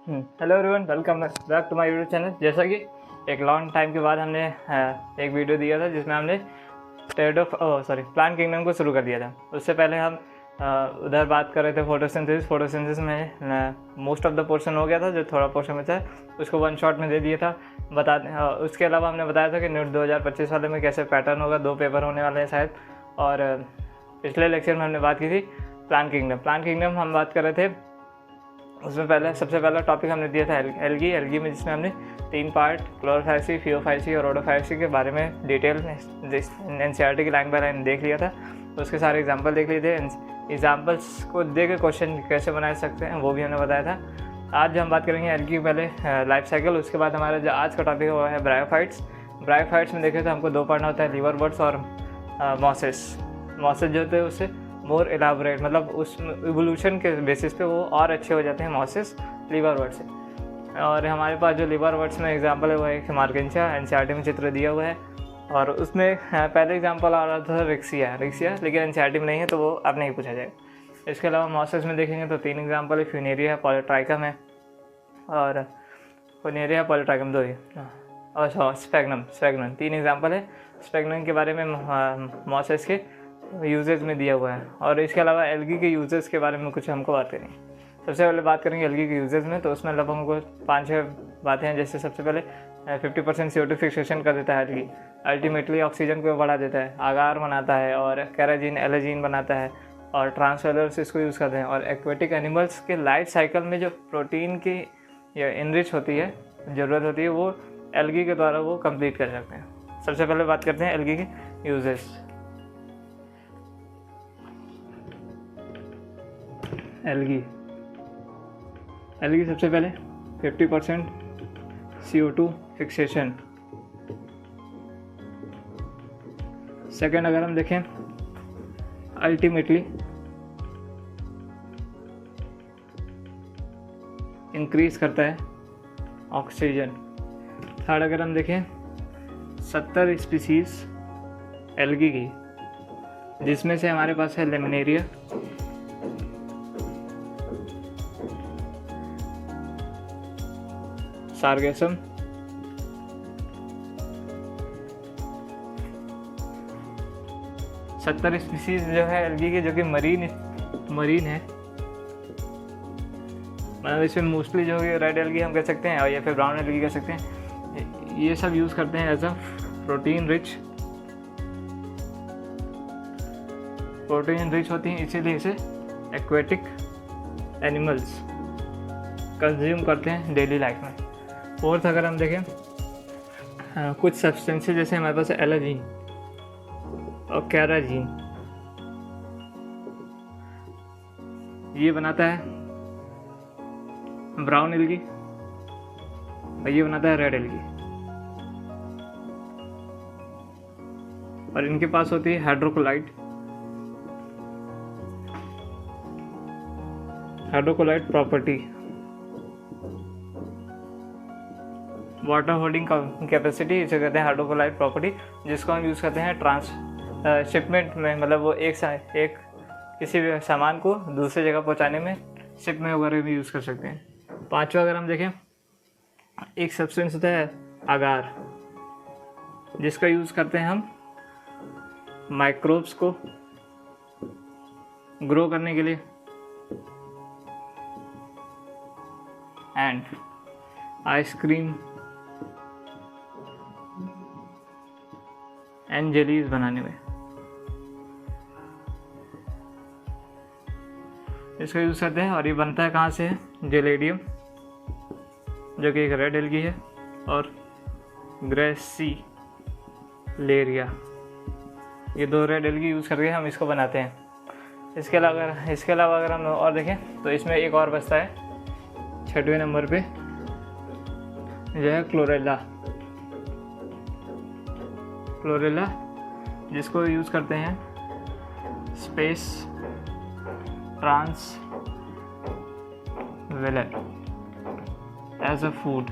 Hello everyone, welcome back to my YouTube channel. जैसा कि एक लॉन्ग टाइम के बाद हमने एक वीडियो दिया था जिसमें हमने प्लांट किंगडम को शुरू कर दिया था। उससे पहले हम उधर बात कर रहे थे फोटोसिंथेसिस में मोस्ट ऑफ द पोर्शन हो गया था। जो थोड़ा पोर्शन बचा है उसको वन शॉट में दे दिया था। उसके अलावा हमने बताया था कि न्यूट 2025 वाले में कैसे पैटर्न होगा, 2 पेपर होने वाले हैं शायद। और पिछले लेक्चर में हमने बात की थी प्लांट किंगडम हम बात कर रहे थे। उसमें सबसे पहला टॉपिक हमने दिया था एल्गी में, जिसमें हमने 3 पार्ट क्लोरोफाइसी, फियोफाइसी और रोडोफाइसी के बारे में डिटेल एनसीईआरटी की लाइन बाय लाइन देख लिया था। उसके सारे एग्जांपल देख लिए थे। एग्जांपल्स को दे के क्वेश्चन कैसे बना सकते हैं वो भी हमने बताया था। आज हम बात करेंगे एल्गी पहले लाइफ साइकिल। उसके बाद हमारा जो आज का टॉपिक हुआ है ब्रायोफाइट्स में देखें तो हमको 2 पढ़ना होता है, लिवरवर्ट्स और मॉसेस जो होते हैं उससे मोर एलाबोरेट, मतलब उस इवोल्यूशन के बेसिस पे वो और अच्छे हो जाते हैं मॉसेस लिवरवर्ट से। और हमारे पास जो लिवरवर्ट्स में एग्जांपल है वो एक मार्केंचा, एनसीईआरटी में चित्र दिया हुआ है। और उसमें पहले एग्जांपल आ रहा था रिक्सिया, लेकिन एनसीईआरटी में नहीं है तो वो अब नहीं पूछा जाएगा। इसके अलावा मॉसेस में देखेंगे तो 3 एग्जाम्पल है, फ्यूनेरिया है, पॉलीट्राइकम है। और फ्यूनेरिया, पॉलीट्राइकम 2 ही, और स्पैग्नम 3 एग्जाम्पल है। स्पैग्नम के बारे में मॉसेस के यूजेस में दिया हुआ है। और इसके अलावा एल्गी के यूजेस के बारे में कुछ हमको बात करनी है। सबसे पहले बात करेंगे एल्गी के यूजेस में, तो उसमें लगभग हमको 5-6 बातें हैं। जैसे सबसे पहले 50% CO2 फिक्सेशन कर देता है एल्गी। अल्टीमेटली ऑक्सीजन को बढ़ा देता है, आगार बनाता है और कैराजीन एलर्जीन बनाता है। और ट्रांसफेलर्स इसको यूज़ करते हैं। और एक्वेटिक एनिमल्स के लाइफ साइकिल में जो प्रोटीन की या इनरिच होती है, ज़रूरत होती है, वो एल्गी के द्वारा वो कंप्लीट कर सकते हैं। सबसे पहले बात करते हैं एल्गी के यूजेस। एल्गी सबसे पहले 50% CO2 फिक्सेशन। सेकेंड अगर हम देखें, अल्टीमेटली इंक्रीज करता है ऑक्सीजन। थर्ड अगर हम देखें, 70 स्पीसीज एल्गी की, जिसमें से हमारे पास है लेमिनेरिया, सार्गेसम, सत्तर स्पीसीज जो है एल्गी के, जो कि मरीन है। मतलब इसमें मोस्टली जो है रेड एल्गी हम कह सकते हैं, और या फिर ब्राउन एल्गी कह सकते हैं। ये सब यूज़ करते हैं एज अ प्रोटीन रिच होती हैं, इसीलिए इसे एक्वेटिक एनिमल्स कंज्यूम करते हैं डेली लाइफ में। फोर्थ अगर हम देखें, कुछ सब्सटेंसेस जैसे हमारे पास एलर्जीन और कैराजीन, ये बनाता है ब्राउन एल्गी और ये बनाता है रेड एल्गी। और इनके पास होती है हाइड्रोकोलाइट प्रॉपर्टी, वाटर होल्डिंग कैपेसिटी, इसे कहते हैं हाइड्रोकोलाइट प्रॉपर्टी, जिसको हम यूज़ करते हैं शिपमेंट में। मतलब वो एक किसी भी सामान को दूसरी जगह पहुंचाने में शिप में वगैरह भी यूज़ कर सकते हैं। पांचवा अगर हम देखें, एक सब्सटेंस होता है आगार, जिसका यूज़ करते हैं हम माइक्रोब्स को ग्रो करने के लिए एंड आइसक्रीम एंड जेलीज बनाने में। इसका यूज़ करते हैं। और ये बनता है कहाँ से? जेलेडियम, जो कि एक रेड एल्गी है, और ग्रेसिलेरिया, ये 2 रेड एल्गी यूज़ करके हम इसको बनाते हैं। इसके अलावा अगर हम और देखें तो इसमें एक और बचता है 6वें नंबर पे, जो है क्लोरेला, जिसको यूज़ करते हैं स्पेस ट्रांसवेलर एज अ फूड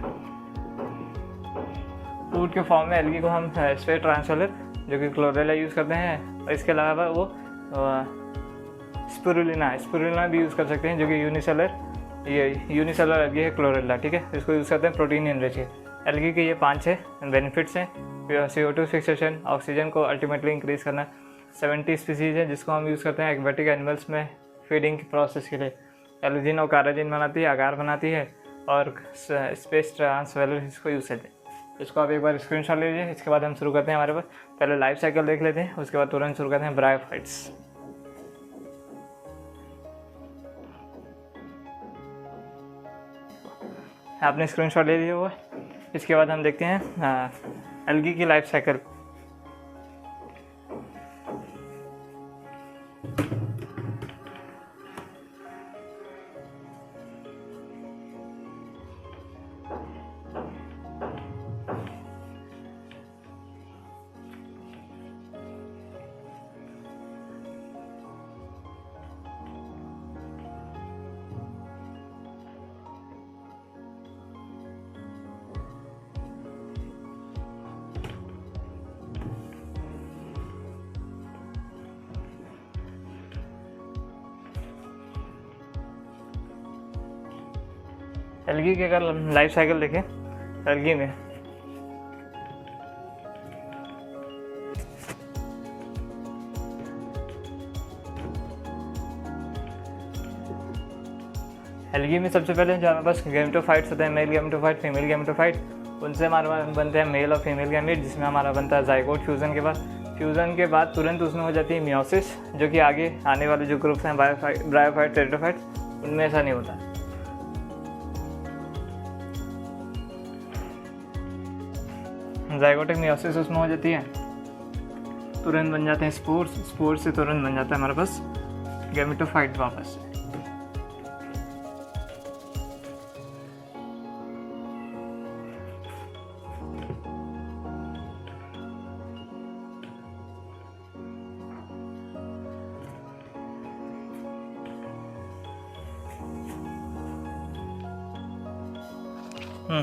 के फॉर्म में एल्गी को हम स्पेस ट्रांसवेलर, जो कि क्लोरेला यूज़ करते हैं। और इसके अलावा वो स्पिरुलिना भी यूज़ कर सकते हैं, जो कि यूनिसेलर ये यूनिसेलुलर एल्गी है क्लोरेला, ठीक है। इसको यूज़ करते हैं प्रोटीन एनरिच है। एल्गी के ये 5 बेनिफिट्स हैं। CO2 फिक्सेशन, ऑक्सीजन को अल्टीमेटली इंक्रीज़ करना। 70 स्पीसीज़ है जिसको हम यूज़ करते हैं एक्वेटिक एनिमल्स में फीडिंग प्रोसेस के लिए। एलोजिन और काराजिन बनाती है, आकार बनाती है, और स्पेस ट्रांसवेलर इसको यूज़ करते हैं। इसको आप एक बार स्क्रीनशॉट ले लीजिए। इसके बाद हम शुरू करते हैं हमारे पास। पहले लाइफ साइकिल देख लेते हैं, उसके बाद तुरंत शुरू करते हैं ब्रायोफाइट्स। आपने स्क्रीनशॉट ले लिया हुआ है। इसके बाद हम देखते हैं एल्गी की लाइफ साइकिल। एल्गी की अगर लाइफ साइकिल देखें, एल्गी में सबसे पहले जो हमारे पास गैमेटोफाइट्स होते हैं, मेल गैमेटोफाइट, फीमेल गैमेटोफाइट, उनसे हमारे पास बनते हैं मेल और फीमेल गैमेट, जिसमें हमारा बनता है जाइगोट। फ्यूज़न के बाद तुरंत उसमें हो जाती है मियोसिस, जो कि आगे आने वाले जो ग्रुप्स हैं ब्रायोफाइट, टेरिडोफाइट, उनमें ऐसा नहीं होता। जाइगोटिक मियोसिस उसमें हो जाती है, तुरंत बन जाते हैं स्पोर्स से तुरंत बन जाता है हमारे पास गैमेटोफाइट वापस।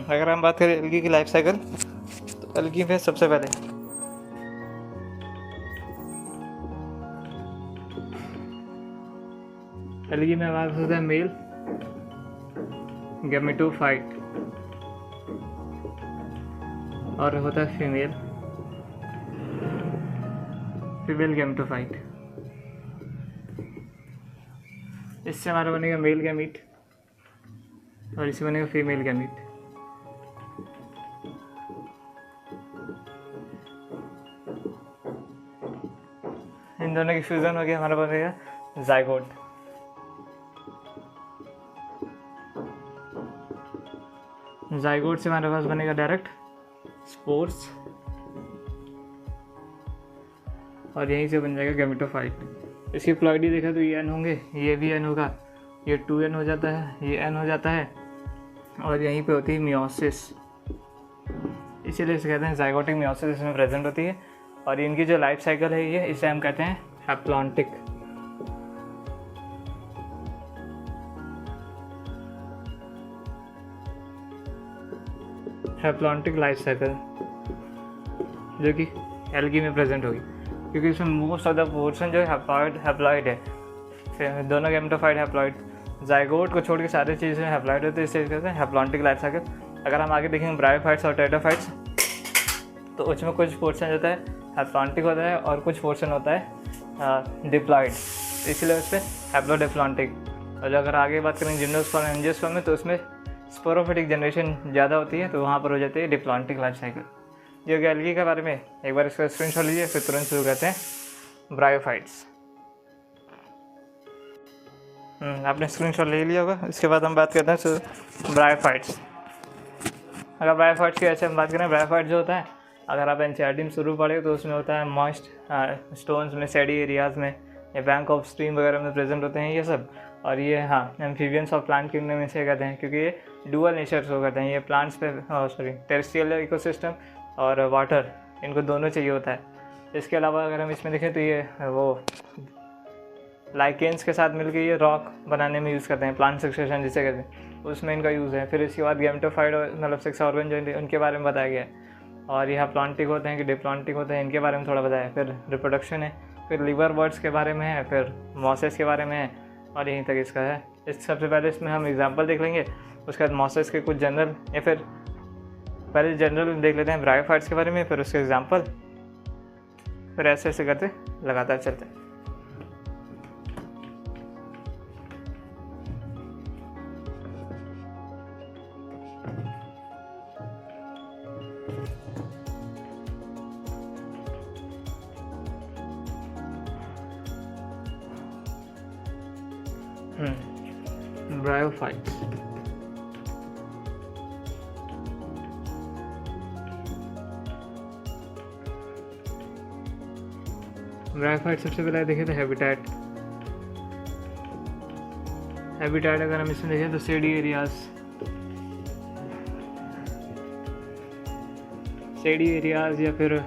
अगर हम बात करें एल्गी की लाइफ साइकिल, तो एल्गी में सबसे पहले एल्गी में हमारे पास होता है मेल गैमेटोफाइट और होता है फीमेल गैमेटोफाइट। इससे हमारा बनेगा मेल गैमीट और इससे बनेगा फीमेल गैमीट। इन दोनों की फ्यूजन हो गया, हमारा बनेगा जाइगोट। जाइगोट से हमारे पास बनेगा डायरेक्ट स्पोर्स और यहीं से बन जाएगा गैमेटोफाइट। इसकी प्लॉइडी देखा तो ये एन होंगे, ये भी एन होगा, ये 2n हो जाता है, ये n हो जाता है, और यहीं पे होती है मियोसिस। इसीलिए इसे कहते हैं जाइगोटिक मियोसिस इसमें प्रेजेंट होती है। और इनकी जो लाइफ साइकिल है ये, इसे हम कहते हैं हैप्लॉन्टिक। हैप्लॉन्टिक लाइफ साइकिल जो कि एल्गी में प्रेजेंट होगी, क्योंकि इसमें मोस्ट ऑफ द पोर्शन जो हैप्लॉइड है। फिर दोनों गैमेटोफाइट हैप्लॉइड, जाइगोट को छोड़ के सारी चीज़ें हैप्लॉइड होती है, इससे कहते हैं हैप्लॉन्टिक लाइफ साइकिल। अगर हम आगे देखेंगे ब्रायोफाइट्स और टेरिडोफाइट्स, तो उसमें कुछ पोर्शन होता है हैप्लॉन्टिक होता है और कुछ पोर्शन होता है डिप्लॉइड, इसलिए उस पर हैप्लोडिप्लॉन्टिक। और अगर आगे बात करें जिम्नोस्पर्म एंजियोस्पर्म में, तो उसमें स्पोरोफिटिक जनरेशन ज़्यादा होती है, तो वहाँ पर हो जाती है डिप्लॉन्टिक लाइफ साइकिल। जो कि एल्गी के बारे में एक बार इसका स्क्रीनशॉट लीजिए, फिर तुरंत शुरू करते हैं ब्रायोफाइट्स। आपने स्क्रीनशॉट ले लिया होगा। इसके बाद हम बात करते हैं ब्रायोफाइट्स। अगर ब्रायोफाइट्स की ऐसे हम बात करें, ब्रायोफाइट जो होता है, अगर आप एनसीईआरटी में शुरू पढ़े तो उसमें होता है मॉइस्ट स्टोन्स में, सैडी एरियाज़ में, या बैंक ऑफ स्ट्रीम वगैरह में प्रेजेंट होते हैं ये सब। और ये एम्फीबियंस ऑफ प्लांट किंगडम में से कहते हैं, क्योंकि ये डुअल नेचर शो करते हैं। ये प्लांट्स पे टेरेस्ट्रियल इकोसिस्टम और वाटर, इनको दोनों चाहिए होता है। इसके अलावा अगर हम इसमें देखें तो ये वो लाइकेंस के साथ मिलकर ये रॉक बनाने में यूज़ करते हैं, प्लांट सक्सेशन जिसे कहते हैं, उसमें इनका यूज़ है। फिर इसके बाद गैमेटोफाइट मतलब सेक्स ऑर्गन जो उनके बारे में बताया गया है। और यह प्लांटिक होते हैं कि डिप्लांटिक होते हैं, इनके बारे में थोड़ा बताया। फिर रिप्रोडक्शन है, फिर लिवर बर्ड्स के बारे में है, फिर मॉसेस के बारे में है, और यहीं तक इसका है इस सबसे पहले इसमें हम एग्जांपल देख लेंगे, उसके बाद मॉसेस के कुछ जनरल, या फिर पहले जनरल देख लेते हैं ब्रायोफाइट्स के बारे में, फिर उसके एग्जांपल, फिर ऐसे ऐसे करते लगातार चलते हैं। ब्रायोफाइट्स, ब्रायोफाइट सबसे पहले देखें तो हैबिटेट। हैबिटेट अगर हम इसमें देखें तो शेडी एरियाज या फिर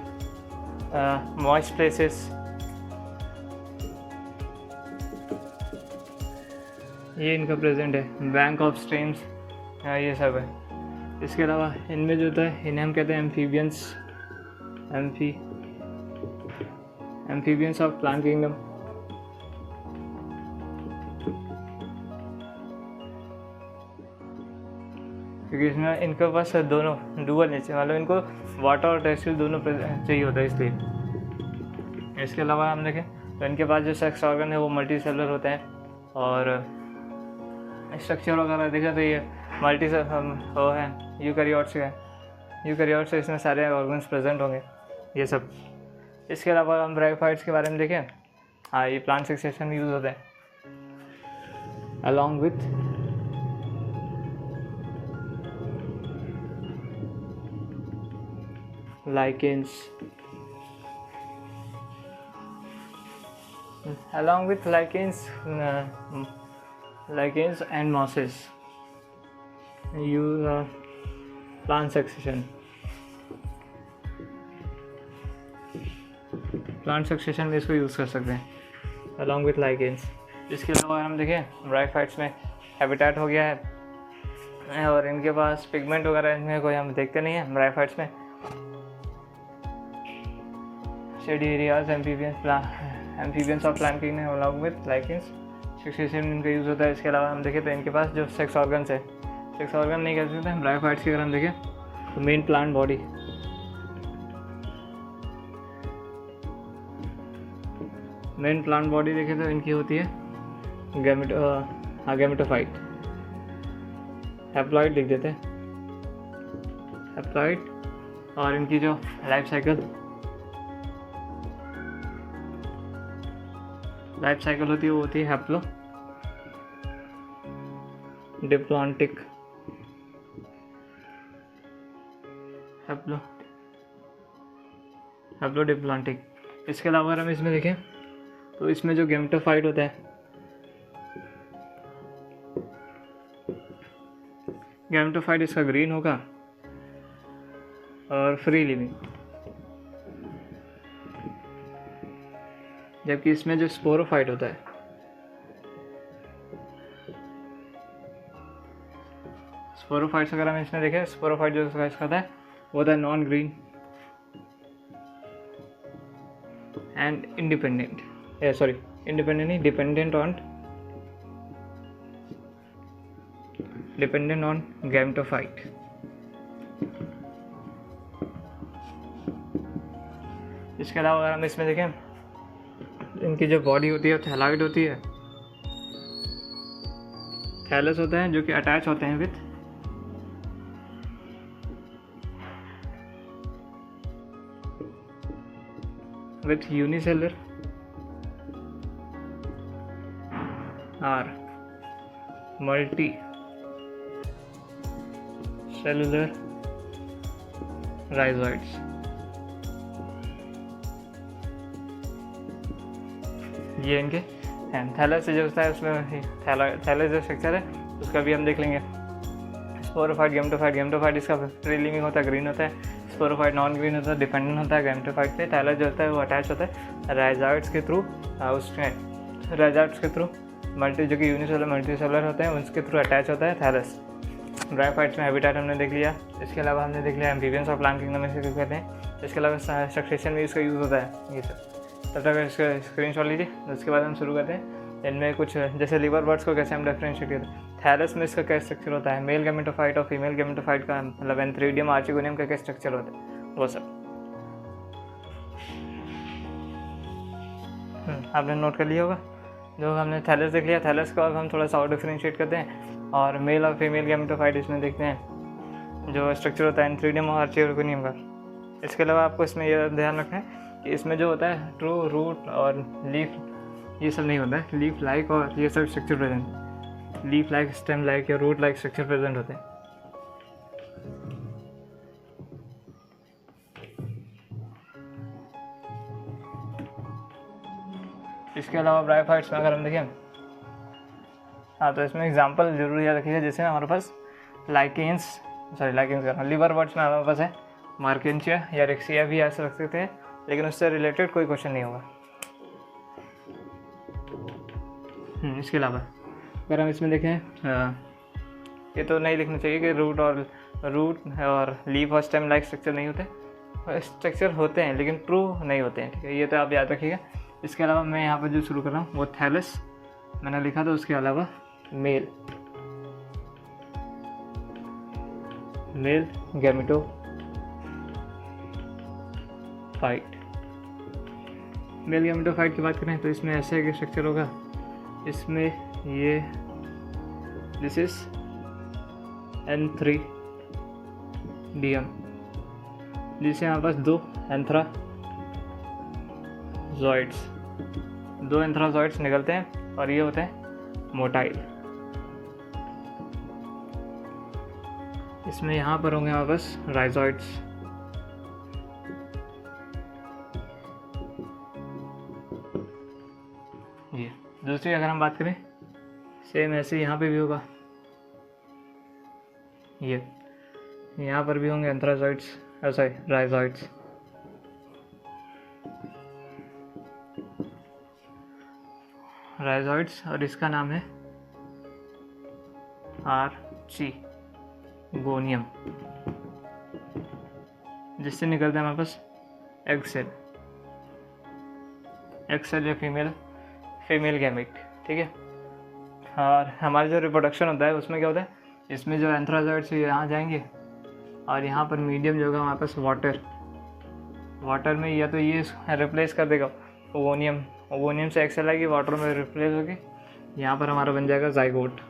मॉइस्ट प्लेसेस, ये इनका प्रेजेंट है। बैंक ऑफ स्ट्रीम्स, ये सब है। इसके अलावा इनमें जो होता है इन्हें हम कहते हैं एम्फीबियंस ऑफ प्लांट किंगडम। क्योंकि इसमें इनके पास दोनों डुअल नेचर, मतलब इनको वाटर और टेरेस्ट्रियल दोनों चाहिए होता है, इसलिए। इसके अलावा हम देखें तो इनके पास जो सेक्स ऑर्गन है वो मल्टी सेलुलर होते हैं, और स्ट्रक्चर वगैरह देखा तो ये मल्टी वो है यूकैरियोट्स है। यूकैरियोट्स से इसमें सारे ऑर्गन्स प्रेजेंट होंगे, ये सब। इसके अलावा हम ब्रायोफाइट्स के बारे में देखें, हाँ, ये प्लांट सक्सेशन में यूज़ होता है along with lichens and mosses use plant succession में इसको यूज़ कर सकते हैं along with lichens। इसके अलावा हम देखें ब्रायोफाइट्स में हैबिटेट हो गया है, और इनके पास पिगमेंट वगैरह इनमें कोई हम देखते नहीं है ब्रायोफाइट्स में। Shady areas, amphibians of plant kingdom along with lichens, succession इनका यूज़ होता है। इसके अलावा हम देखें तो इनके पास जो सेक्स ऑर्गन्स है, सेक्स ऑर्गन नहीं कह सकते हैं ब्रायोफाइट्स की, अगर हम देखें तो मेन प्लांट बॉडी, देखें तो इनकी होती है गैमेटोफाइट। हैप्लॉइड लिख देते हैं, हैप्लॉइड। और इनकी जो लाइफ साइकिल होती है वो होती है हैप्लो डिप्लॉन्टिक। इसके अलावा अगर हम इसमें देखें तो इसमें जो गैमेटोफाइट होता है, गैमेटोफाइट इसका ग्रीन होगा और फ्री लिविंग, जबकि इसमें जो स्पोरोफाइट होता है, स्पोरोफाइट्स अगर हम इसमें देखें, स्पोरोफाइट जो इसका होता है वो होता है non green and dependent on gametophyte. इसके अलावा अगर हम इसमें देखें, इनकी जो बॉडी होती है थैलॉइड होती है, थैलस होते हैं जो कि अटैच होते हैं विथ यूनिसेलर और मल्टी सेलुलर राइजोइड्स। ये इनके थैलस जो होता है उसमें थैलस जो स्ट्रक्चर है उसका भी हम देख लेंगे। स्पोरोफाइट, गैमेटोफाइट इसका फ्री लिविंग होता है, ग्रीन होता है। स्पोरोफाइट नॉन ग्रीन होता है, डिपेंडेंट होता है गैमेटोफाइट पे। थैलस जो होता है वो अटैच होता है राइजोइड्स के थ्रू, उसमें राइजोइड्स के थ्रू मल्टी जो कि यूनिसेलुलर मल्टीसेलुलर होते हैं उसके थ्रू अटैच होता है थैलस। ब्रायोफाइट्स में हैबिटेट हमने देख लिया। इसके अलावा हमने देख लिया एम्फीबियंस ऑफ प्लांट किंगडम में से कहते हैं। इसके अलावा सक्सेशन में इसका यूज़ होता है। ये सब तब तक इसका स्क्रीनशॉट लीजिए, उसके बाद हम शुरू करते हैं इनमें कुछ जैसे लिवर बर्ड्स को कैसे हम डिफरेंशिएट करते हैं, थैलस में इसका क्या स्ट्रक्चर होता है, मेल गैमेटोफाइट और फीमेल गैमेटोफाइट का मतलब एंथ्रीडियम आर्चिगोनियम का क्या स्ट्रक्चर होता है, वो सब आपने नोट कर लिया होगा। जो हमने थैलस देख लिया, थैलस को अब हम थोड़ा सा और डिफरेंशिएट करते हैं और मेल और फीमेल गैमेटोफाइट इसमें देखते हैं जो स्ट्रक्चर होता है एंथ्रीडियम और आर्चिगोनियम का। इसके अलावा आपको इसमें यह ध्यान रखना है कि इसमें जो होता है ट्रू रूट और लीफ ये सब नहीं होता है, लीफ लाइक और ये सब structure present, leaf like, stem like या रूट लाइक स्ट्रक्चर प्रेजेंट होते हैं। इसके अलावा ब्रायोफाइट्स में अगर हम देखें, हाँ तो इसमें एग्जांपल जरूर याद रखिएगा। जैसे हमारे पास लाइकेंस कर रहा हूँ, लिवर बर्ड्स में हमारे पास है मार्केंचिया या रेक्सिया भी ऐसे रख सकते हैं, लेकिन उससे रिलेटेड कोई क्वेश्चन नहीं होगा। इसके अलावा अगर हम इसमें देखें, ये तो नहीं लिखना चाहिए कि रूट और लीफ और स्टेम लाइक स्ट्रक्चर नहीं होते, स्ट्रक्चर होते हैं लेकिन ट्रू नहीं होते हैं, ठीक है, ये तो आप याद रखिएगा। इसके अलावा मैं यहाँ पर जो शुरू कर रहा हूँ वो थैलस मैंने लिखा था, उसके अलावा मेल गैमेटोफाइट। मेल गैमेटोफाइट की बात करें तो इसमें ऐसे एक स्ट्रक्चर होगा, इसमें ये दिस इज एंथ्रीडियम, जिससे हमारे पास दो एंथ्राजॉइड्स निकलते हैं और ये होते हैं मोटाइल। इसमें यहाँ पर होंगे हमारे पास राइजॉइड्स, ये दूसरी अगर हम बात करें सेम ऐसे यहाँ पे भी होगा, ये यहाँ पर भी होंगे एंथ्राजॉइड्स, राइजॉइड्स। और इसका नाम है आर्चिगोनियम, जिससे निकलता है हमारे पास एग सेल या फीमेल गैमेट, ठीक है। और हमारा जो रिप्रोडक्शन होता है उसमें क्या होता है, इसमें जो एंथ्राजॉइड्स यहाँ जाएंगे और यहाँ पर मीडियम जो होगा हमारे पास वाटर में या तो ये रिप्लेस कर देगा ओवोनियम से एक्सेल आएगी, वाटर में रिप्लेस होगी, यहाँ पर हमारा बन जाएगा जाइगोट।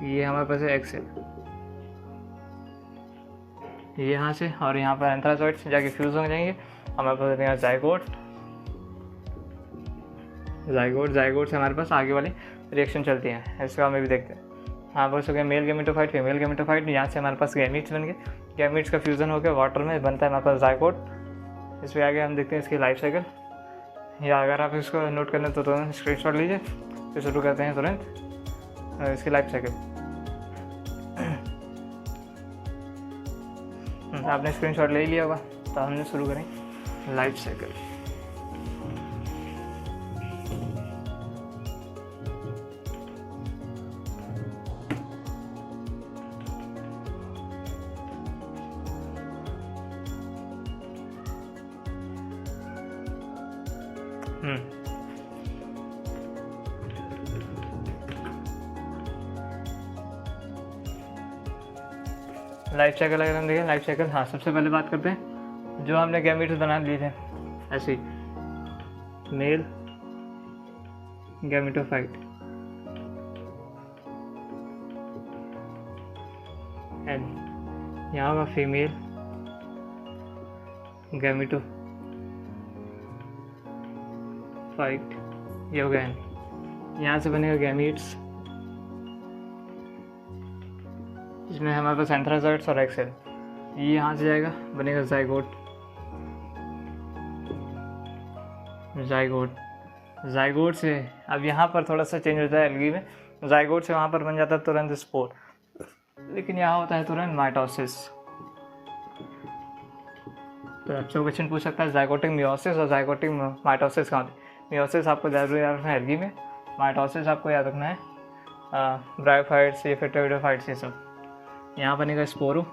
ये हमारे पास है एक्सेल, ये यहाँ से और यहाँ पर एंथ्राजॉइड्स जाके फ्यूज हो जाएंगे, हमारे पास बनेगा जाइगोट से हमारे पास आगे वाली रिएक्शन चलती है, इसका हमें भी देखते हैं। हाँ बस हो गया मेल गैमेटोफाइट, फीमेल गैमेटोफाइट, यहाँ से हमारे पास गैमीट्स बन गए, गैमीट्स का फ्यूज़न होकर वाटर में बनता है हमारे पास जाइगोट। इस पर आगे हम देखते हैं इसकी लाइफ साइकिल, या अगर आप इसको नोट करना तो तुरंत स्क्रीनशॉट लीजिए, फिर शुरू करते हैं तुरंत इसकी लाइफ साइकिल। आपने स्क्रीनशॉट ले लिया होगा, तो हमने शुरू करें लाइफ साइकिल। लाइफ साइकिल अगर हम देखें, लाइफ साइकिल, हाँ सबसे पहले बात करते हैं जो हमने गैमीट्स बना लिए थे ऐसे ही, मेल गैमेटोफाइट एंड यहाँ होगा फीमेल गैमेटोफाइट, ये हो गया एन, यहाँ से बनेगा गैमीट्स, इसमें हमारे पास एंथ्राजॉइड्स और एक्सेल, ये यहाँ से जाएगा बनेगा जाइगोट से अब यहाँ पर थोड़ा सा चेंज होता है एल्गी में, जाइगोट से वहाँ पर बन जाता है तुरंत स्पोर, लेकिन यहाँ होता है तुरंत माइटोसिस। तो आपसे क्वेश्चन पूछ सकता है जाइगोटिक मियोसिस और जाइगोटिक माइटोसिस कहाँ होती है। मियोसिस आपको ज़रूर याद रखना है एल्गी में, माइटोसिस आपको याद रखना है ब्रायोफाइट्स या फिर टेरिडोफाइट्स, ये सब। यहाँ बनेगा स्पोरोफाइट।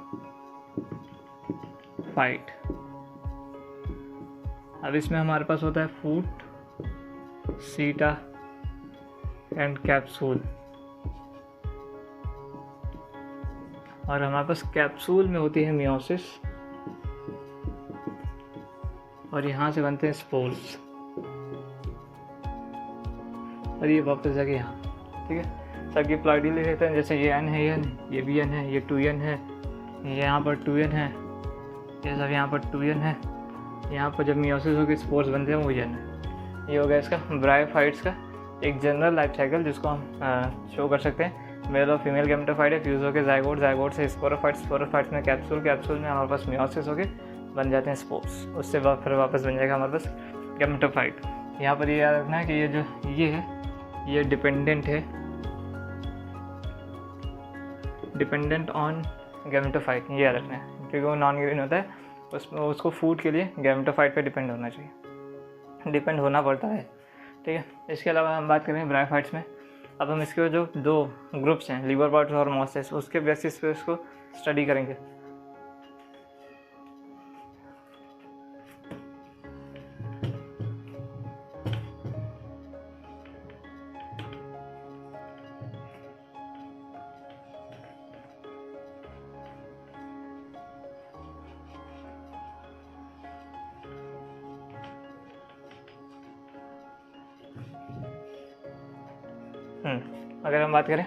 अब इसमें हमारे पास होता है फूट, सीटा एंड कैप्सूल। और हमारे पास कैप्सूल में होती है मियोसिस, और यहाँ से बनते हैं स्पोर्स, और ये वापस जाके यहाँ। ठीक है, सबकी प्लॉइडी लिख लेते हैं। जैसे ये एन है, ये भी एन है, ये 2n है, ये यहाँ पर 2n है, ये सब यहाँ पर 2n है। यहाँ पर जब मियोसिस होकर स्पोर्स बनते हैं वो n है। ये हो गया इसका ब्रायोफाइट्स का एक जनरल लाइफ साइकिल, जिसको हम शो कर सकते हैं। मेल और फीमेल गैमेटोफाइट है, फ्यूज होकर जाइगोट, जाइगोट से स्पोरोफाइट्स, स्पोरोफाइट्स में कैप्सूल, कैप्सूल में हमारे पास मियोसिस होकर बन जाते हैं स्पोर्स। उससे फिर वापस बन जाएगा हमारे पास गैमेटोफाइट। यहाँ पर ये याद रखना है कि ये जो ये है ये डिपेंडेंट है, डिपेंडेंट ऑन गैमेटोफाइट, ये याद रखना है, क्योंकि वो नॉन ग्रीन होता है, उसको फूड के लिए गैमेटोफाइट पे डिपेंड होना चाहिए, डिपेंड होना पड़ता है। ठीक है, इसके अलावा हम बात करें ब्रायोफाइट्स में। अब हम इसके जो 2 ग्रुप्स हैं, लिवरवर्ट्स और मॉसेस, उसके बेसिस पे इसको स्टडी करेंगे। अगर हम बात करें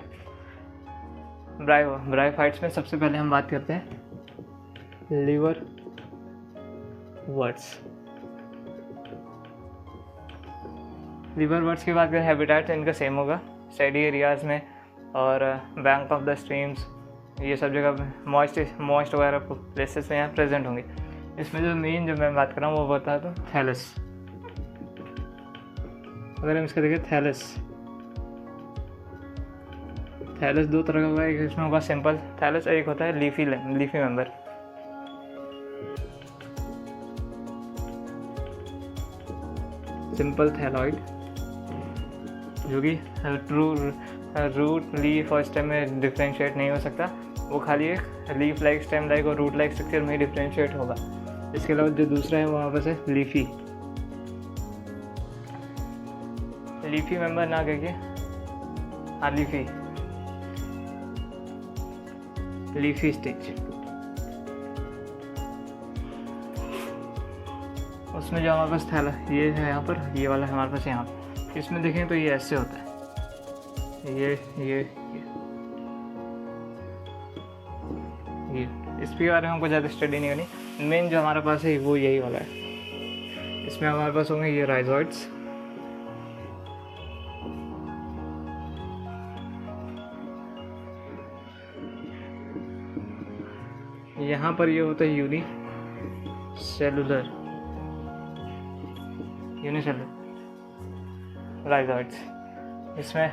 ब्रायोफाइट्स में, सबसे पहले हम बात करते हैं लिवर वर्ड्स। लिवर वर्ड्स की बात करें, हैबिटेट इनका सेम होगा, स्टेडी एरियाज़ में और बैंक ऑफ द स्ट्रीम्स, ये सब जगह मॉइस्ट वगैरह प्लेसेस में यहाँ प्रेजेंट होंगे। इसमें जो मेन जो मैं बात कर रहा हूँ वो बता तो थैलस। अगर हम इसका देखें थैलस 2 तरह का होगा, एक इसमें होगा सिंपल थैलस, एक होता है लीफी मेंबर। सिंपल थैलॉइड जो कि रूट, लीफ और स्टेम में डिफ्रेंशिएट नहीं हो सकता, वो खाली एक लीफ लाइक, स्टेम लाइक और रूट लाइक स्ट्रक्चर में ही डिफ्रेंशिएट होगा। इसके अलावा जो दूसरा है वहाँ पर है लीफी मेंबर ना कहिए, हाँ लीफी स्टिच। उसमें जो हमारे पास थैला ये है यहाँ पर, ये वाला हमारे पास यहाँ पर, इसमें देखें तो ये ऐसे होता है, ये इसके बारे में हमको ज़्यादा स्टडी नहीं करनी। मेन जो हमारे पास है वो यही वाला है। इसमें हमारे पास होंगे ये राइजोइड्स, यहाँ पर ये होता है यूनिसेलुलर राइजोइड्स। इसमें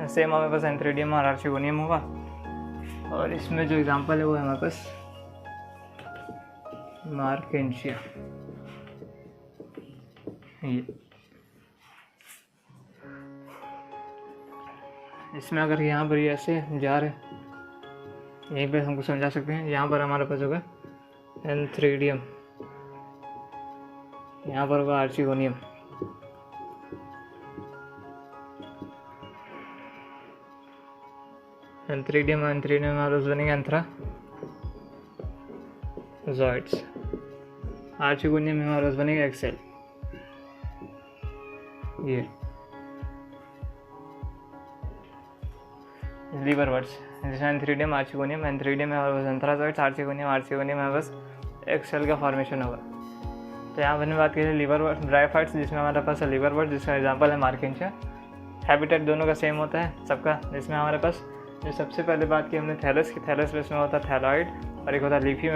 सेम हमारे पास एंथ्रेडियम और आर्चिगोनियम होगा, और इसमें जो एग्जांपल है वो है हमारे पास मार्केंशिया। ये इसमें अगर यहाँ पर ये ऐसे जा रहे, यहीं पे हमको समझा सकते हैं। यहाँ पर हमारे पास होगा एंथ्रेडियम, यहाँ पर होगा आर्चिगोनियम, एंथ्रेडियम हमारे पास बनेंगे एंथ्राजॉइड्स, आर्चिगोनियम हमारे पास बनेगा एक्सेल। ये लीवर वर्ड्स, जिसमें एंथ्रेडियम, आर्चिगोनियम में हमारे पास एंथ्राजॉइड्स, आर्चिगोनियम में हमारे पास एक्सेल का फॉर्मेशन होगा। तो यहाँ पर बात करें लिवर ब्रायोफाइट्स, जिसमें हमारे पास है लिवर वर्ड, जिसका एग्जांपल है मार्केंशिया। हैबिटेट दोनों का सेम होता है सबका, जिसमें हमारे पास जो सबसे पहले बात की हमने थैलस की, थैलस में इसमें होता है थैलॉइड, और एक होता है लीफी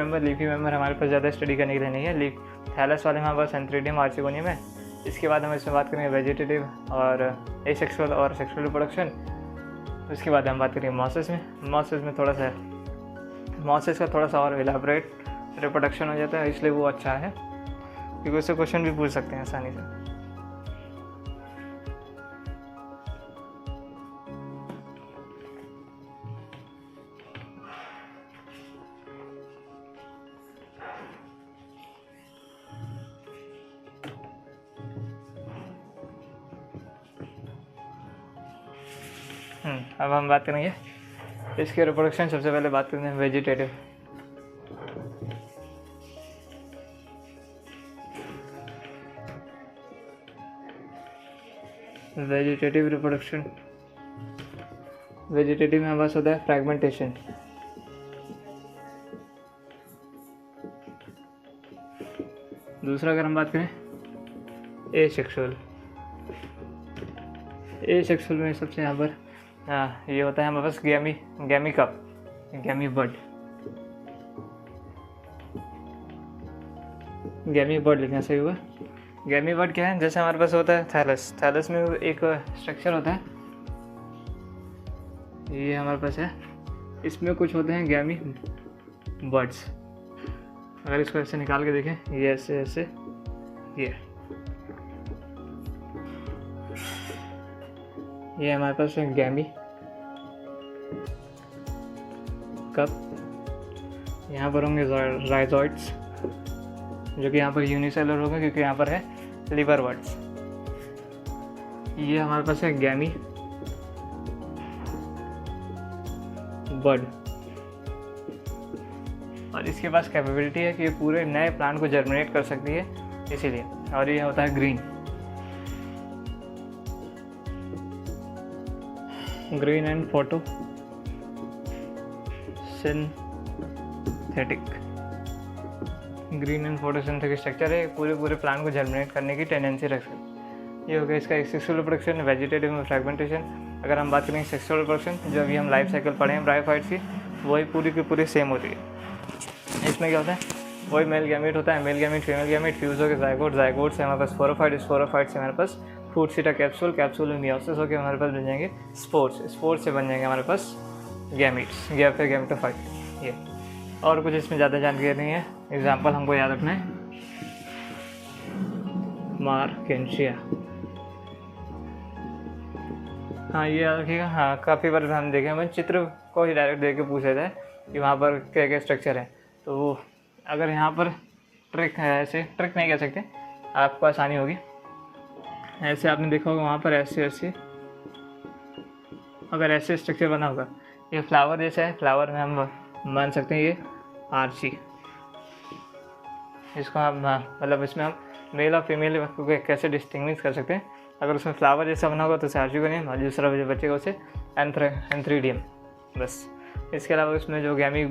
मेंबर हमारे पास ज़्यादा स्टडी करने के लिए नहीं है। थैलस वाले में हमारे पास एंथ्रेडियम, आर्चिगोनियम है। इसके बाद हम इसमें बात करेंगे वेजिटेटिव और एसेक्सुअल और सेक्सुअल रिप्रोडक्शन। उसके बाद हम बात करेंगे मॉसेस में मॉसेस का थोड़ा सा और इलाबरेट रिप्रोडक्शन हो जाता है, इसलिए वो अच्छा है, क्योंकि उससे क्वेश्चन भी पूछ सकते हैं आसानी से। अब हम बात करेंगे इसके रिप्रोडक्शन। सबसे पहले बात करते हैं वेजिटेटिव। वेजिटेटिव रिप्रोडक्शन, वेजिटेटिव में हमारे पास होता है फ्रैगमेंटेशन। दूसरा अगर हम बात करें एसेक्सुअल, एसेक्सुअल में सबसे यहाँ पर ये होता है हमारे पास गैमी कप, गैमी बड। गैमी बड लिखना सही होगा। गैमी बड क्या है, जैसे हमारे पास होता है थैलस, थैलस में एक स्ट्रक्चर होता है, ये हमारे पास है, इसमें कुछ होते हैं गैमी बड्स। अगर इसको ऐसे निकाल के देखें, ये ऐसे ऐसे, ये हमारे पास है गैमी कप। यहाँ पर होंगे राइजॉइड्स, जो कि यहाँ पर यूनिसेलर होगा क्योंकि यहाँ पर है लिवर बड्स। ये हमारे पास है गैमी बड, और इसके पास कैपेबिलिटी है कि ये पूरे नए प्लांट को जर्मिनेट कर सकती है, इसीलिए। और ये होता है green and photo synthetic, green and photosynthetic structure है, पूरे प्लांट को जर्मिनेट करने की टेंडेंसी रखते हैं। ये हो गया इसका सेक्सुअल रिप्रोडक्शन। वेजिटेटिव में फ्रैगमेंटेशन। अगर हम बात करेंगे सेक्सुअल रिप्रोडक्शन, जो अभी हम लाइफ साइकिल पढ़े हैं ब्रायोफाइट्स की, वही पूरी की पूरी सेम होती है। इसमें क्या होता है, वही मेल गैमेट होता है, male gamete female gamete fuse होकर जायगोट, जायगोट से हमारे पास स्पोरोफाइट, स्पोरोफाइट से हमारे पास फ्रूट सीटा कैप्सूल, कैप्सूल में मियोसिस होकर हमारे पास बन जाएंगे स्पोर्स, स्पोर्स से बन जाएंगे हमारे पास गैमीट्स, या फिर गैमेटोफाइट। ये और कुछ इसमें ज़्यादा जानकारी नहीं है। एग्जाम्पल हमको याद रखना है, मार्केंशिया। हाँ ये याद रखिएगा। हाँ काफ़ी बार हम देखें, हमें चित्र को ही डायरेक्ट देख के पूछ लेता है कि वहाँ पर क्या क्या स्ट्रक्चर है। तो वो अगर यहाँ पर ट्रिक है, ऐसे ट्रिक नहीं कह सकते, आपको आसानी होगी। ऐसे आपने देखा होगा वहाँ पर ऐसे ऐसे, अगर ऐसे स्ट्रक्चर बना होगा, ये फ्लावर जैसा है, फ्लावर में हम मान सकते हैं ये आर्ची। इसको हम मतलब इसमें हम मेल और फीमेल को कैसे डिस्टिंग्विश कर सकते हैं। अगर उसमें फ्लावर जैसा बना होगा तो उसे आर्ची बने, और दूसरा जो बचेगा उसे एंथ्रीडियम, बस। इसके अलावा उसमें जो गैमी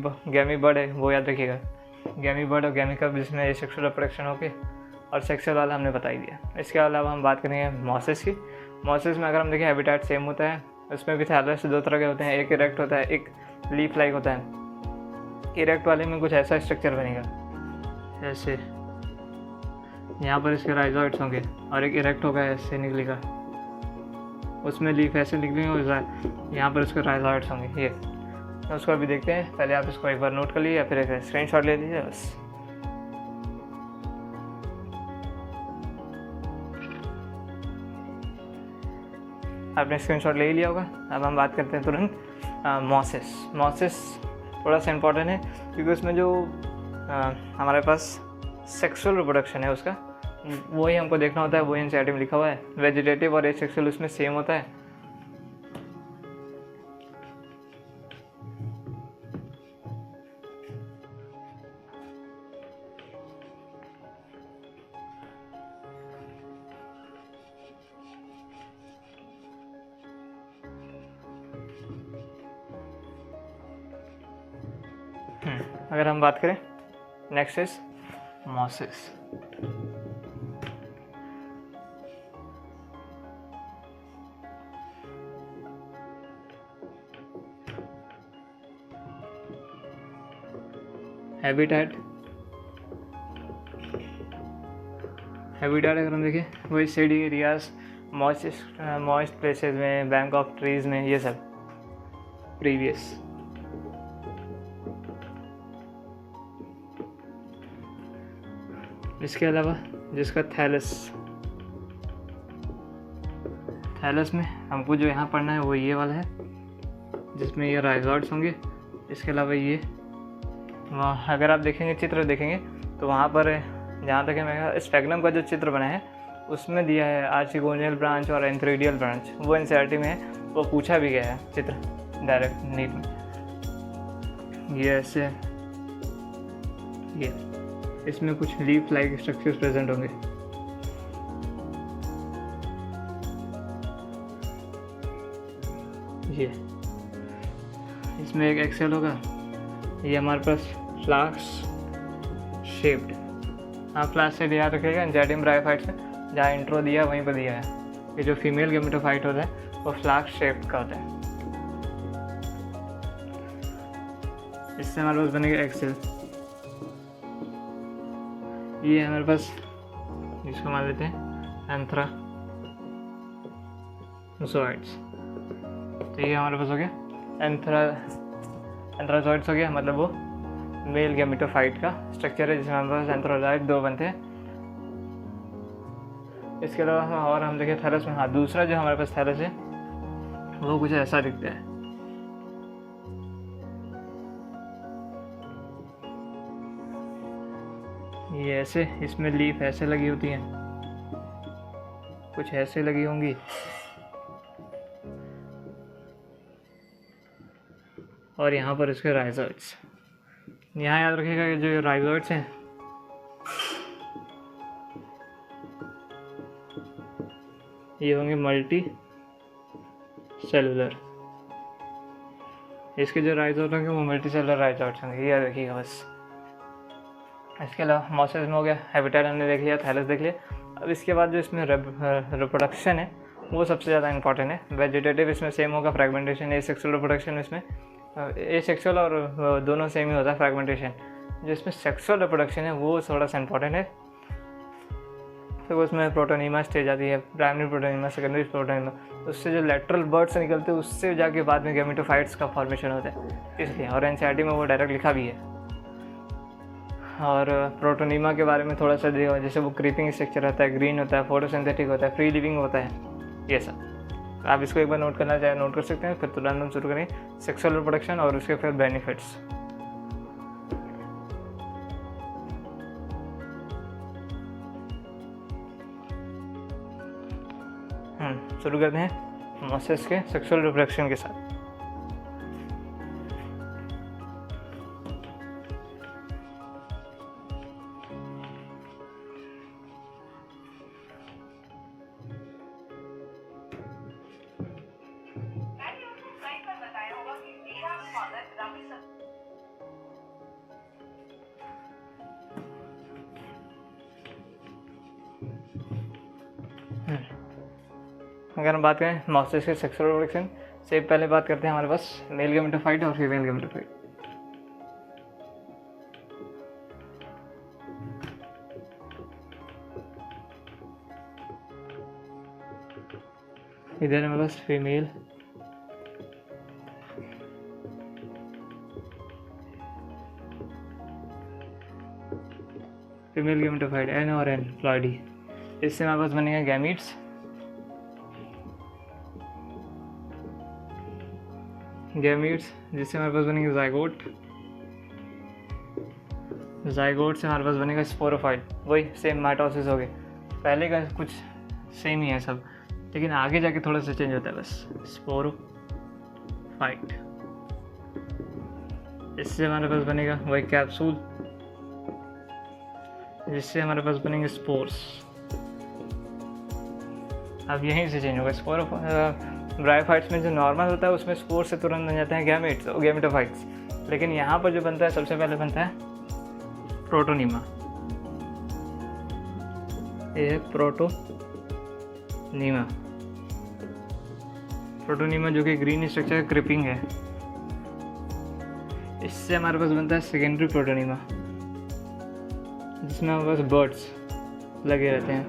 बर्ड है वो याद रखिएगा, गैमी बर्ड और गैमी कप, जिसमें ये सेक्सुअल रिप्रोडक्शन होके, और सेक्सुअल वाला हमने बता ही दिया। इसके अलावा हम बात करेंगे मॉसेस की। मॉसेस में अगर हम देखें हैबिटेट सेम होता है, उसमें भी थैलस दो तरह के होते हैं, एक इरेक्ट होता है, एक लीफ लाइक होता है। इरेक्ट वाले में कुछ ऐसा स्ट्रक्चर बनेगा, ऐसे यहाँ पर इसके राइजॉइड्स होंगे, और एक इरेक्ट होगा ऐसे निकलेगा, उसमें लीफ ऐसे निकलेंगे, और यहाँ पर इसके राइजॉइड्स होंगे। ये तो उसको अभी देखते हैं, पहले आप इसको एक बार नोट कर लीजिए या फिर एक स्क्रीनशॉट ले लीजिए बस। आपने स्क्रीनशॉट ले ही लिया होगा। अब हम बात करते हैं तुरंत मॉसेस। मॉसेस थोड़ा सा इम्पॉर्टेंट है क्योंकि उसमें जो हमारे पास सेक्सुअल रिप्रोडक्शन है उसका, वही हमको देखना होता है, वही एनसीईआरटी में लिखा हुआ है। वेजिटेटिव और एसेक्सुअल उसमें सेम होता है। अगर हम बात करें नेक्स्ट इज मॉसेस। हैबिटेट अगर हम देखें वही सीडी एरियाज, मॉइस्ट प्लेसेस में, बैंक ऑफ ट्रीज में, ये सब प्रीवियस। इसके अलावा जिसका थैलस में हमको जो यहाँ पढ़ना है वो ये वाला है, जिसमें ये राइजॉइड्स होंगे। इसके अलावा ये अगर आप देखेंगे, चित्र देखेंगे तो वहाँ पर जहाँ तक है स्पेगनम का जो चित्र बना है उसमें दिया है आर्चिगोनियल ब्रांच और एंथ्रीडियल ब्रांच, वो एनसीईआरटी में है। वो पूछा भी गया है चित्र डायरेक्ट नीट में। ये ऐसे, ये इसमें कुछ लीफ लाइक स्ट्रक्चर्स प्रेजेंट होंगे। ये इसमें एक एक्सेल होगा। ये हमारे पास फ्लास्क शेप्ड, हाँ फ्लास्क शेप याद रखिएगा। एंजाइडियम ब्रायोफाइट्स में जहाँ इंट्रो दिया वहीं पर दिया है। ये जो फीमेल गेमेटोफाइट होता है वो फ्लास्क शेप्ड का होता है। इससे हमारे पास बनेगा एक्सेल। ये हमारे पास, इसको मान लेते हैं एंथ्राजोइड्स। तो ये हमारे पास हो गया एंथ्राजोइड्स हो गया, मतलब वो मेल गेमेटोफाइट का स्ट्रक्चर है जिसमें हमारे पास एंथ्राजोइड 2 बनते हैं। इसके अलावा और हम देखें थैलस में, हाँ दूसरा जो हमारे पास थैलस है वो कुछ ऐसा दिखता है। ये ऐसे, इसमें लीफ ऐसे लगी होती हैं, कुछ ऐसे लगी होंगी। और यहाँ पर इसके राइजोइड्स, यहाँ याद रखिएगा कि जो राइजोइड्स हैं ये होंगे मल्टी सेलुलर। इसके जो राइजोइड होंगे वो मल्टी सेलुलर राइजोइड्स होंगे, ये याद रखिएगा बस। इसके अलावा मॉसेस में हो गया, हैबिटेट हमने देख लिया, थैलस देख लिया। अब इसके बाद जो इसमें रिप्रोडक्शन है वो सबसे ज़्यादा इंपॉर्टेंट है। वेजिटेटिव इसमें सेम होगा, फ्रैगमेंटेशन एसेक्सुअल रिप्रोडक्शन इसमें एसेक्सुअल और दोनों सेम ही होता है फ्रैगमेंटेशन। जो इसमें सेक्सुअल रिप्रोडक्शन है वो थोड़ा सा इंपॉर्टेंट है। तो उसमें प्रोटोनीमा स्टेज आती है, प्राइमरी प्रोटोनीमा, सेकेंडरी प्रोटोनीमा। उससे जो लेटरल बर्ड्स निकलते हैं उससे जाके बाद में गेमेटोफाइट्स का फॉर्मेशन होता है, इसलिए। और एनसीईआरटी में वो डायरेक्ट लिखा भी है। और प्रोटोनीमा के बारे में थोड़ा सा देखो, जैसे वो क्रीपिंग स्ट्रक्चर रहता है, ग्रीन होता है, फोटोसिंथेटिक होता है, फ्री लिविंग होता है, ये सब आप इसको एक बार नोट करना चाहे नोट कर सकते हैं। फिर तुरंत हम शुरू करें सेक्सुअल रिप्रोडक्शन और उसके फिर बेनिफिट्स। शुरू करते हैं मॉसेस के सेक्सुअल रिप्रोडक्शन के साथ। अगर हम बात करें मॉसेस के सेक्सुअल रिप्रोडक्शन से पहले बात करते हैं हमारे पास मेल गेमेटोफाइट और फीमेल गेमेटोफाइट। इधर हमारे पास फीमेल गेमेटोफाइट एन और एन प्लॉइडी। इससे हमारे पास बनेगा गैमीट्स, जिससे हमारे पास बनेंगे जाइगोट, जाइगोट से हमारे पास बनेगा स्पोरोफाइट। वही सेम माइटोसिस हो गए, पहले का कुछ सेम ही है सब, लेकिन आगे जाके थोड़ा सा चेंज होता है बस। स्पोरोफाइट, इससे हमारे पास बनेगा वही कैप्सूल, जिससे हमारे पास बनेंगे स्पोर्स। अब यहीं से चेंज होगा। ब्रायोफाइट्स में जो नॉर्मल होता है उसमें स्पोर से तुरंत बन जाते हैं गैमेट्स और गेमेटोफाइट्स, लेकिन यहाँ पर जो बनता है सबसे पहले बनता है प्रोटोनीमा। ये है प्रोटोनीमा, जो कि ग्रीन स्ट्रक्चर क्रिपिंग है। इससे हमारे पास बनता है सेकेंडरी प्रोटोनीमा, जिसमें हमारे पास बर्ड्स लगे रहते हैं।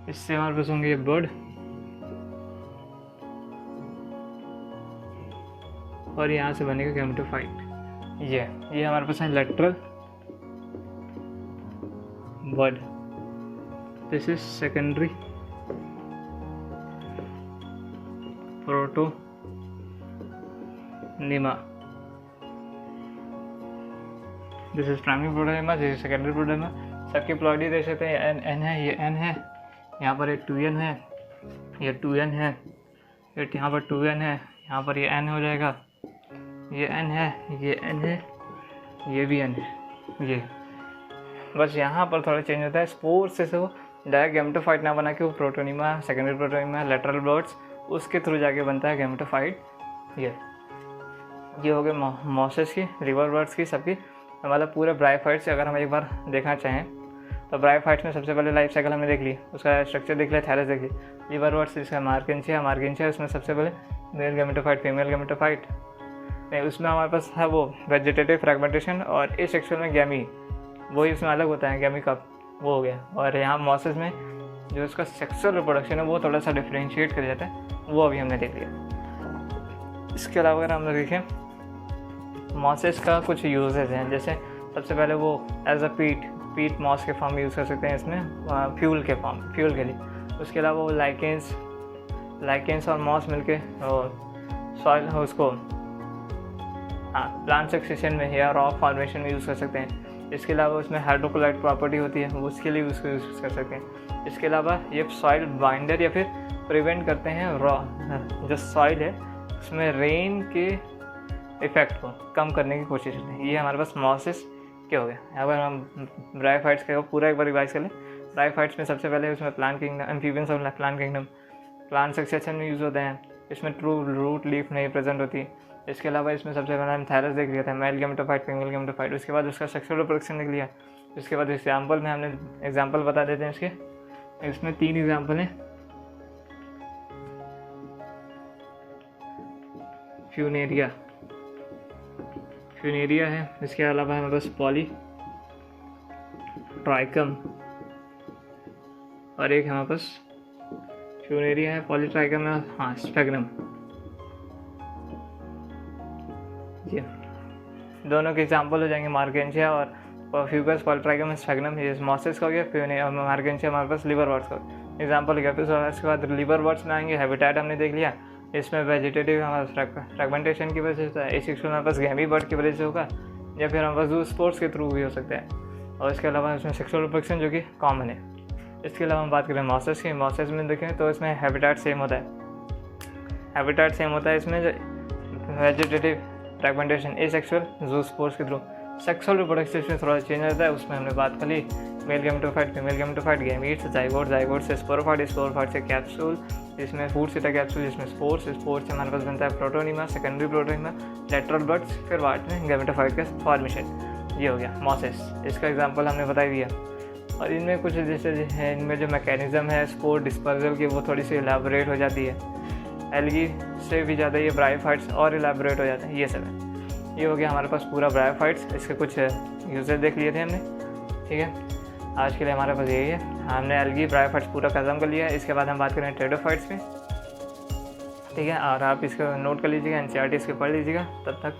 इससे हमारे पास होंगे ये बर्ड, और यहाँ से बनेगा गेमेटोफाइट। ये हमारे पास है lateral bud, this is secondary nema, this is primary protonema, this is secondary protonema. सबकी प्लॉइडी देख सकते हैं, एन एन है, ये एन है, यहाँ पर एक 2n है, ये 2n है, फिर यहाँ पर 2n है, यहाँ पर ये n हो जाएगा, ये n है, ये n है, ये भी n है। ये बस यहाँ पर थोड़ा चेंज होता है, स्पोर्स से वो डायरेक्ट गैमेटोफाइट ना बना के वो protonema, secondary protonema, lateral birds उसके थ्रू जाके बनता है गैमेटोफाइट। ये हो गए मॉसेस की, रिवर बर्ड्स की, सबकी। मतलब पूरे ब्रायोफाइट्स अगर हम एक बार देखना चाहें तो ब्रायोफाइट्स में सबसे पहले लाइफ साइकिल हमने देख ली, उसका स्ट्रक्चर देख लिया, थैलेस देख ली। रिवर बर्ड्स इसका मार्किंचिया, उसमें सबसे पहले मेल गैमेटोफाइट, फीमेल गैमेटोफाइट, उसमें हमारे पास है वो वेजिटेटिव फ्रेगमेंटेशन, और एसेक्सुअल में गैमी, वही उसमें अलग होता है, गैमी कप वो हो गया। और यहाँ मॉसेस में जो उसका सेक्सुअल रिप्रोडक्शन है वो थोड़ा सा डिफ्रेंशिएट कर जाता है, वो अभी हमने देख लिया। इसके अलावा अगर हम लोग देखें मॉसेस का कुछ यूजेज हैं, जैसे सबसे पहले वो एज अ पीट मॉस के फॉर्म यूज़ कर सकते हैं इसमें, फ्यूल के लिए। उसके अलावा वो लाइकेंस और मॉस मिलके सॉइल उसको प्लांट सक्सेशन में या रॉक फॉर्मेशन में यूज़ कर सकते हैं। इसके अलावा उसमें हाइड्रोक्लोराइड प्रॉपर्टी होती है, वो उसके लिए उसको यूज़ कर सकते हैं। इसके अलावा ये सॉइल बाइंडर या फिर प्रिवेंट करते हैं जो सॉइल है उसमें रेन के इफेक्ट को कम करने की कोशिश करते हैं। ये हमारे पास मॉसेस के हो गए। यहाँ पर हम ब्रायोफाइट्स का पूरा एक बार रिवाइज कर लें। ब्रायोफाइट्स में सबसे पहले उसमें प्लांट किंगडम, एम्फीबियंस और प्लांट किंगडम, प्लांट सक्सेशन में यूज़ होते हैं। इसमें ट्रू रूट लीफ नहीं प्रेजेंट होती। इसके अलावा इसमें सबसे पहले हम थैलेस देख लिया था, मेल गैमेटोफाइट, फीमेल गैमेटोफाइट। उसके बाद उसका सेक्सुअल रिप्रोडक्शन देख लिया। उसके बाद एग्जाम्पल में हमने एग्जाम्पल बता देते हैं इसके। इसमें 3 एग्जाम्पल हैं। फ्यूनेरिया है। इसके अलावा हमारे पास पॉलीट्राइकम और एक हमारे पास फ्यूनेरिया है, पॉलीट्राइकम है, हाँ स्फेग्नम। जी दोनों के एग्जाम्पल हो जाएंगे, मार्केंशिया और फ्यूगस, पॉलीट्राइकम, स्फेग्नम। ये मॉसेस का हो गया, मार्केंशिया हमारे पास लिवर बर्ड्स का एग्जाम्पल हो गया। फिर उसके बाद लिवर बर्ड्स में आएंगे, हैबिटेट हमने देख लिया। इसमें वेजिटेटिव हमारे फ्रेगमेंटेशन की वजह से, एसेक्सुअल हमारे पास गैमी बर्ड की वजह से होगा, या फिर हमारे पास जू स्पोर्ट्स के थ्रू भी हो सकता है। और इसके अलावा इसमें सेक्सुअल रिप्रोडक्शन जो कि कॉमन है। इसके अलावा हम बात करें मॉसेस की। मॉसेस में देखें तो इसमें हैबिटेट सेम होता है, इसमें vegetative fragmentation, asexual zoospores के थ्रू। सेक्सुअल रिप्रोडक्शन में थोड़ा चेंज रहता है, उसमें हमने बात कर ली male gametophyte, female gametophyte, gametes, zygote से स्पोरोफाइट से कैप्सूल, जिसमें फूड सीटा कैप्सूल, जिसमें स्पोर्स से हमारे पास बनता है protonema, secondary protonema, lateral buds, फिर बाद में गैमेटोफाइट का फॉर्मेशन। ये हो गया मॉसेस, इसका एग्जांपल हमने बता दिया। और इनमें कुछ जैसे है, इनमें जो मैकेनिज्म है स्पोर डिस्पर्जल की, वो थोड़ी सी इलेबोरेट हो जाती है। एल्गी से भी ज़्यादा ये ब्रायोफाइट्स और इलेबोरेट हो जाते हैं। ये सब है। ये हो गया हमारे पास पूरा ब्रायोफाइट्स। इसके कुछ यूजेस देख लिए थे हमने, ठीक है। आज के लिए हमारे पास यही है, हमने एल्गी ब्रायोफाइट्स पूरा खत्म कर लिया है। इसके बाद हम बात करें टेरिडोफाइट्स पे, ठीक है। और आप इसको नोट कर लीजिएगा, एनसीईआरटी इसके पढ़ लीजिएगा। तब तक